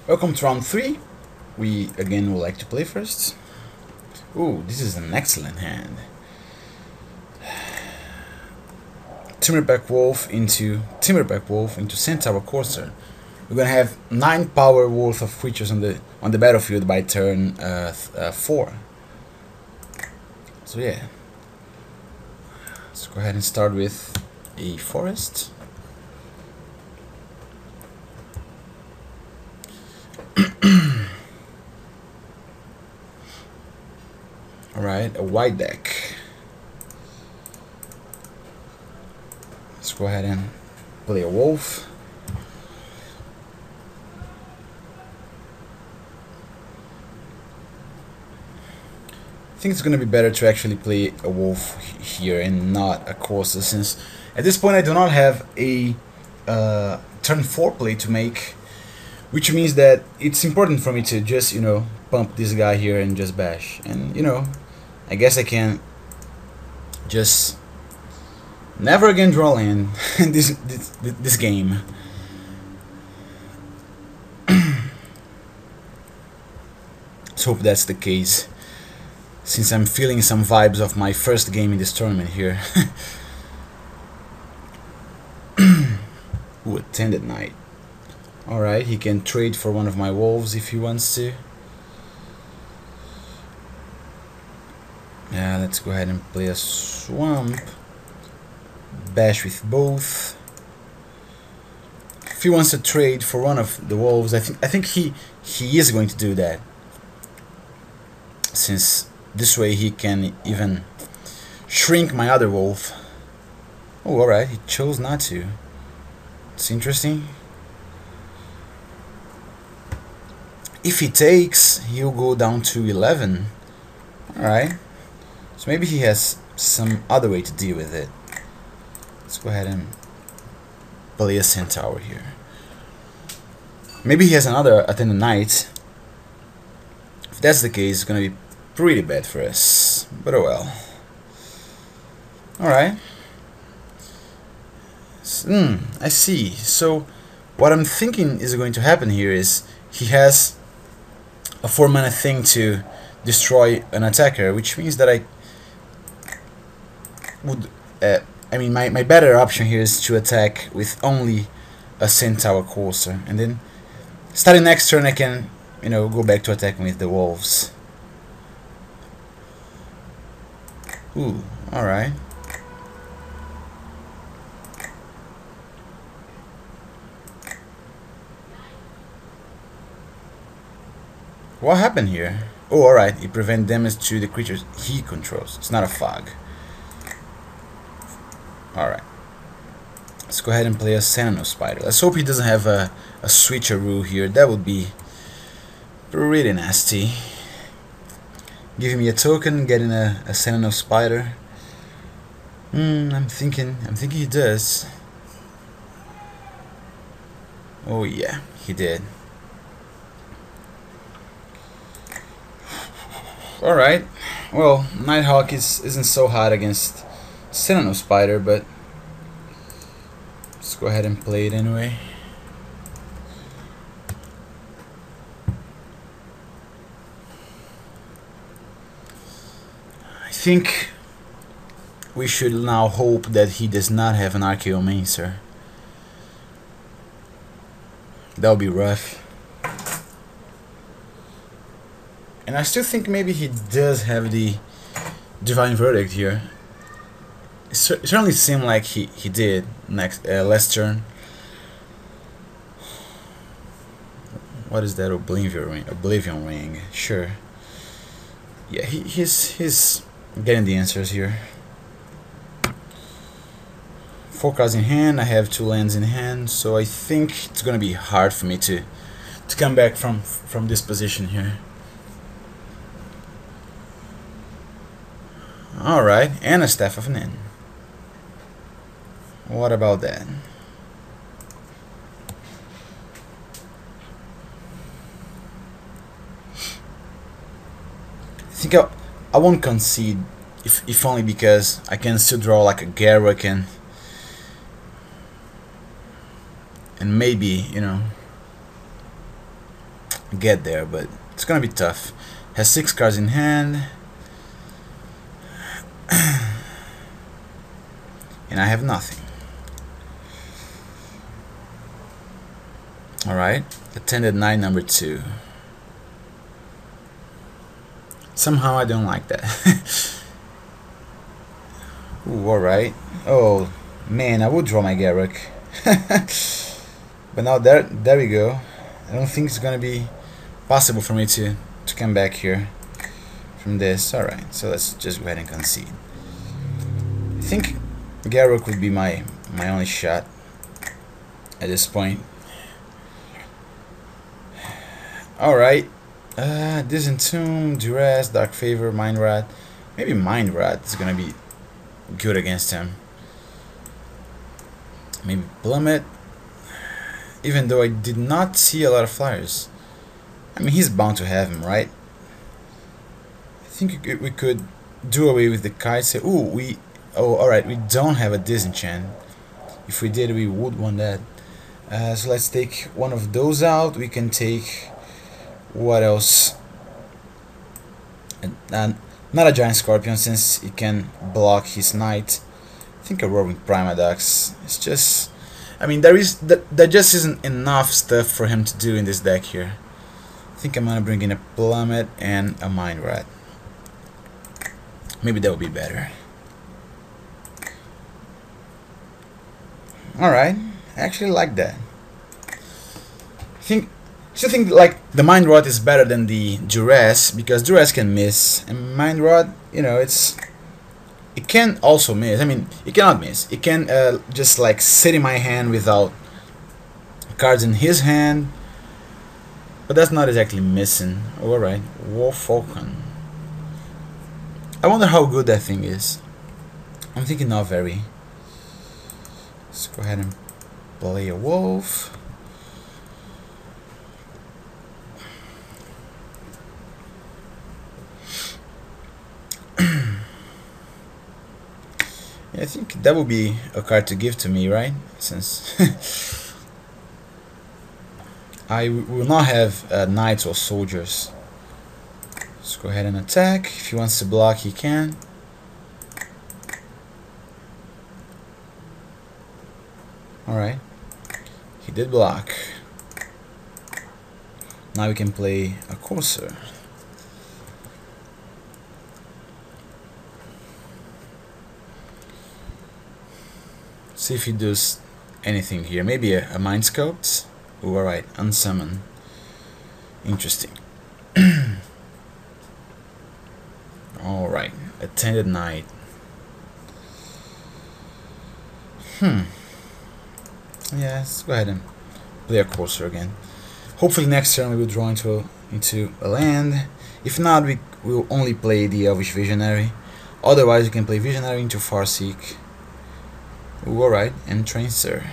Welcome to round 3. We again would like to play first. Ooh, this is an excellent hand. Timberback Wolf into Centaur Courser. We're gonna have 9 power worth of creatures on the battlefield by turn 4. So yeah, let's go ahead and start with a forest. Alright, a white deck. Let's go ahead and play a wolf. I think it's gonna be better to actually play a wolf here and not a Corsa, since at this point I do not have a turn 4 play to make, which means that it's important for me to just, pump this guy here and just bash. And, I guess I can just never again draw land in this game. Let's hope that's the case, since I'm feeling some vibes of my first game in this tournament here. Ooh, Attended Knight. Alright, he can trade for one of my wolves if he wants to. Yeah, let's go ahead and play a swamp. Bash with both. If he wants to trade for one of the wolves, I think he is going to do that, since this way he can even shrink my other wolf. Oh, alright, he chose not to. It's interesting. If he takes, he'll go down to 11. Alright. So maybe he has some other way to deal with it. Let's go ahead and play a Centaur here. Maybe he has another Attended Knight. If that's the case, it's gonna be pretty bad for us. But oh well. Alright. I see. So what I'm thinking is going to happen here is he has a 4-mana thing to destroy an attacker, which means that I would my better option here is to attack with only a Centaur Courser, and then starting next turn I can go back to attacking with the wolves. Ooh, alright. What happened here? Oh, alright, it prevents damage to the creatures he controls. It's not a fog. Alright. Let's go ahead and play a Sentinel Spider. Let's hope he doesn't have a switcheroo here. That would be pretty nasty. Giving me a token, getting a Sentinel Spider. I'm thinking he does. Oh yeah, he did. Alright, well, Nighthawk isn't so hot against Sentinel Spider, but let's go ahead and play it anyway. I think we should now hope that he does not have an Archaeomancer. That would be rough. And I still think maybe he does have the Divine Verdict here. It certainly seemed like he did last turn. What is that? Oblivion ring. Sure. Yeah, he's getting the answers here. 4 cards in hand. I have 2 lands in hand, so I think it's gonna be hard for me to come back from this position here. Alright, and a Staff of Nin. What about that? I think I won't concede, if only because I can still draw like a Garruk and maybe, get there, but it's gonna be tough. Has 6 cards in hand, and I have nothing. Alright, attended night number 2. Somehow I don't like that. Ooh, alright. Oh man, I would draw my Garruk. But now there we go. I don't think it's gonna be possible for me to come back here from this. Alright, so let's just go ahead and concede. I think Garruk would be my only shot at this point. Alright. Disentomb, Duress, Dark Favor, Mind Rat. Maybe Mind Rat is gonna be good against him. Maybe Plummet. Even though I did not see a lot of flyers. I mean, he's bound to have him, right? I think we could do away with the kites. Ooh, alright, we don't have a disenchant. If we did, we would want that. So let's take one of those out. We can take... what else? And not a giant scorpion, since it can block his knight. I think a roaring Primadox. It's just, I mean, there just isn't enough stuff for him to do in this deck here. I think I'm gonna bring in a Plummet and a Mind Rat. Maybe that would be better. Alright, I actually like that. I still think like the Mind Rod is better than the Duress, because Duress can miss, and Mind Rod, you know, it can also miss. I mean, it cannot miss. It can just like sit in my hand without cards in his hand, but that's not exactly missing. Oh, alright, Wolf Falcon. I wonder how good that thing is. I'm thinking not very. Let's go ahead and play a wolf. I think that would be a card to give to me, right? Since I will not have knights or soldiers. Let's go ahead and attack. If he wants to block, he can. Alright. He did block. Now we can play a Corsair. See if he does anything here. Maybe a Mind Sculpt. Oh, alright, unsummon. Interesting. Alright, attended night. Yeah, let's go ahead and play a Corsair again. Hopefully next turn we will draw into a land. If not, we will only play the Elvish Visionary. Otherwise, you can play Visionary into Farseek. Alright, and Trainster.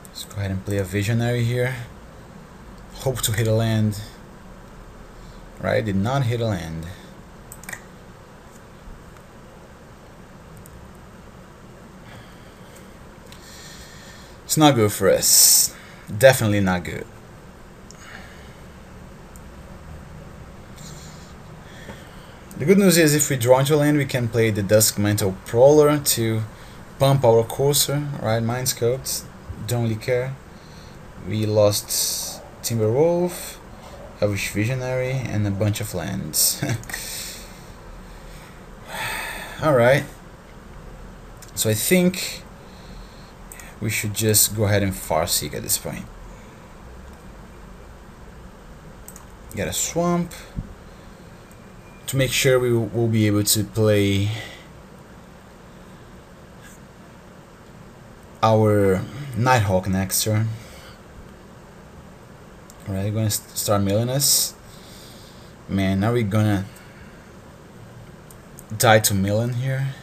Let's go ahead and play a Visionary here. Hope to hit a land. Right, did not hit a land. It's not good for us. Definitely not good. The good news is if we draw into a land, we can play the Duskmantle Prowler to pump our Corsair. Alright, Mind Sculpt, don't really care. We lost Timberwolf, Elvish Visionary, and a bunch of lands. Alright, so I think we should just go ahead and Farseek at this point. Get a Swamp to make sure we will be able to play our Nighthawk next turn. Alright, going to start milling us. Man, are we gonna die to Millen here?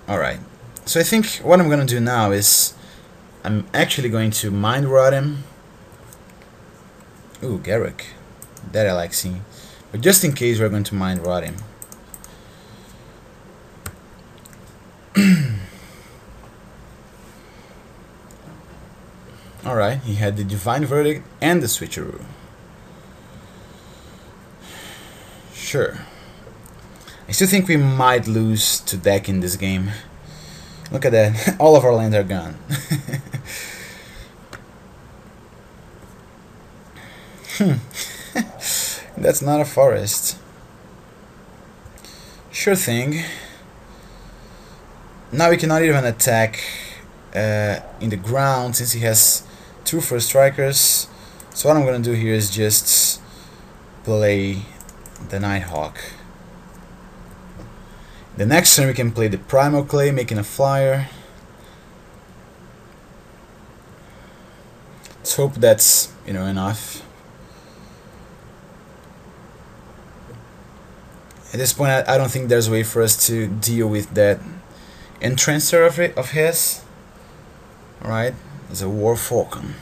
Alright, so I think what I'm gonna do now is I'm actually going to Mind Rot him. Ooh, Garruk. That I like seeing. But just in case, we're going to Mind Rot him. Alright, he had the Divine Verdict and the Switcheroo. Sure. I still think we might lose to deck in this game. Look at that, all of our lands are gone. That's not a forest. Sure thing. Now we cannot even attack in the ground since he has 2 first strikers. So what I'm gonna do here is just play the Nighthawk. The next turn we can play the Primal Clay, making a flyer. Let's hope that's, you know, enough. At this point I don't think there's a way for us to deal with that Entrancer of his. Alright, there's a War Falcon.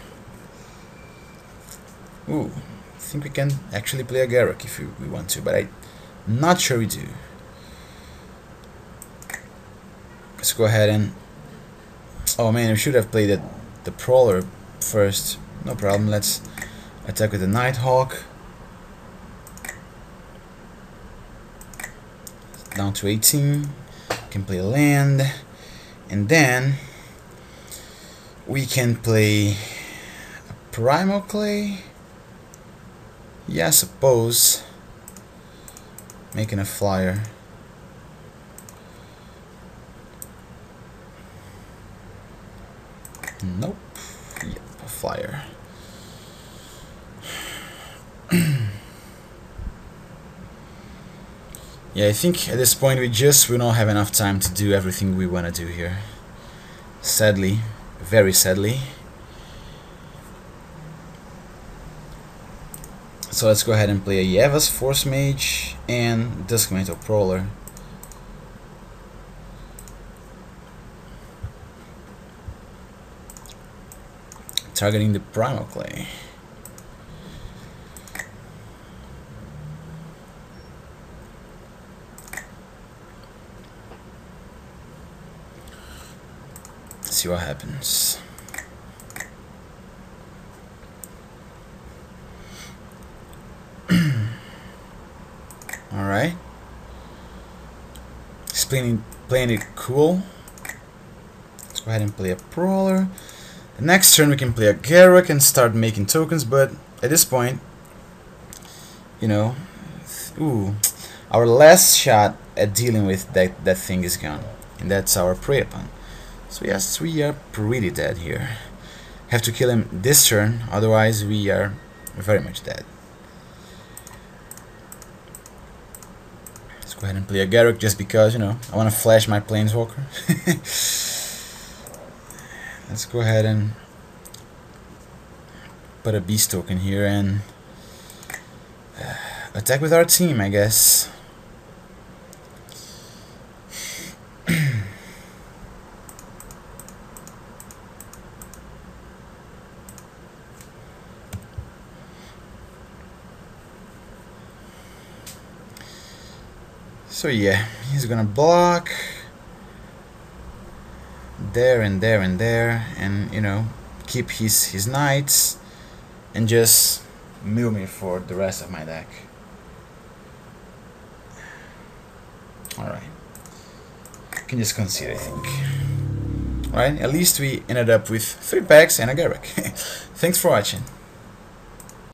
Ooh, I think we can actually play a Garruk if we want to, but I'm not sure we do. Let's go ahead and... oh man, we should have played the Prowler first. No problem, let's attack with the Nighthawk. Down to 18. Can play land. And then we can play a Primal Clay. Yeah, I suppose. Making a flyer. Nope. Yep, a flyer. Yeah, I think at this point we just will not have enough time to do everything we want to do here. Sadly, very sadly. So let's go ahead and play a Yevas Force Mage and Duskmantle Prowler. Targeting the Primal Clay. Let's see what happens. Alright. He's playing it cool. Let's go ahead and play a Prowler. The next turn we can play a Garruk and start making tokens, but at this point, you know, ooh, our last shot at dealing with that thing is gone, and that's our Prey Upon. So yes, we are pretty dead here. Have to kill him this turn, otherwise we are very much dead. Let's go ahead and play a Garruk just because, you know, I want to flash my Planeswalker. Let's go ahead and put a Beast token here and attack with our team, I guess. So yeah, he's gonna block there and there and there, and you know, keep his knights and just mill me for the rest of my deck. Alright, can just concede, I think. Alright, at least we ended up with 3 packs and a Garruk. Thanks for watching.